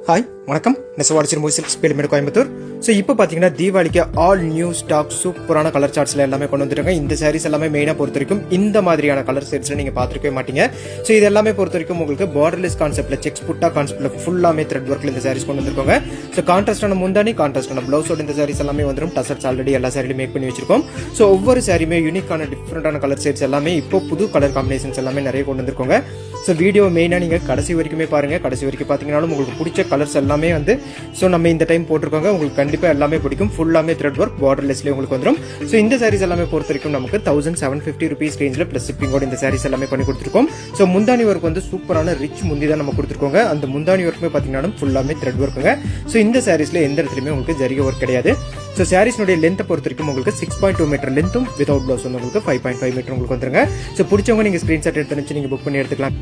Hi வணக்கம், நெசவாடிச்சர் movies ஸ்பீல்மேட் Coimbatore. So இப்போ பார்த்தீங்கன்னா தீபாவளிக்கு ஆல் நியூ ஸ்டாக் சூப்பரான கலர் சார்ட்ஸ்ல எல்லாமே கொண்டு வந்துருங்க. இந்த சாரீஸ் எல்லாமே மெயினாக பொறுத்த வரைக்கும் இந்த மாதிரியான கலர் செட்ஸ்ல நீங்க பார்த்துருக்கவே மாட்டீங்க. ஸோ இது எல்லாமே பொறுத்த வரைக்கும் உங்களுக்கு பார்டர்லெஸ் கான்செப்ட்ல செக்ஸ் புட்டா கான்செப்ட்ல ஃபுல்லாமே த்ரெட் ஒர்க்ல இந்த சாரீஸ் கொண்டு வந்திருக்கோங்க. ஸோ கான்ட்ராஸ்டான முந்தானி, கான்ட்ராஸ்டான பிளவுஸோட இந்த சாரீஸ் எல்லாமே வந்துடும். டசர்ஸ் ஆல்ரெடி எல்லா சாரிலையும் மேக் பண்ணி வச்சிருக்கோம். ஸோ ஒவ்வொரு சாரியுமே யூனிக்கான டிஃப்ரெண்டான கலர் செட்ஸ் எல்லாமே இப்போ புது கலர் காம்பினேஷன்ஸ் எல்லாமே நிறைய கொண்டு வந்திருக்கோங்க. ஸோ வீடியோ மெயினாக நீங்கள் கடைசி வரைக்குமே பாருங்க. கடைசி வரைக்கும் பார்த்தீங்கன்னாலும் உங்களுக்கு பிடிச்ச கலர்ஸ் எல்லாமே வந்து ஸோ நம்ம இந்த டைம் போட்டிருக்கோங்க. உங்களுக்கு கண்டிப்பாக எல்லாமே பிடிக்கும். ஃபுல்லாமே த்ரெட் ஒர்க் பார்டர்லெஸ்லேயே உங்களுக்கு வந்துடும். ஸோ இந்த சாரீஸ் எல்லாமே பொறுத்த வரைக்கும் நமக்கு 1750 rupees ரேஞ்சில் ப்ளஸ் ஷிப்பிங்கோட இந்த சாரீஸ் எல்லாமே பண்ணி கொடுத்துருக்கோம். ஸோ முந்தானி ஒர்க் வந்து சூப்பரான ரிச் முந்தி தான் நம்ம கொடுத்துருக்கோங்க. அந்த முந்தானி ஒர்க்குமே பார்த்தீங்கன்னா ஃபுல்லாமே த்ரெட் ஒர்க்குங்க. ஸோ இந்த சாரீஸ்ல எந்த இடத்துலையுமே உங்களுக்கு ஜரிகை ஒர்க் கிடையாது. ஸோ சாரீஸ்னுடைய லென்த்தை பொறுத்த வரைக்கும் உங்களுக்கு 6.2 மீட்டர் லென்த்தும் வித்வுட் ப்ளவுஸ் வந்து உங்களுக்கு 5.5 மீட்டர் உங்களுக்கு வந்துருங்க. ஸோ பிடிச்சவங்க நீங்கள் ஸ்க்ரீன்ஷாட் எடுத்து வச்சு நீங்கள் புக் பண்ணி எடுத்துக்கலாம்.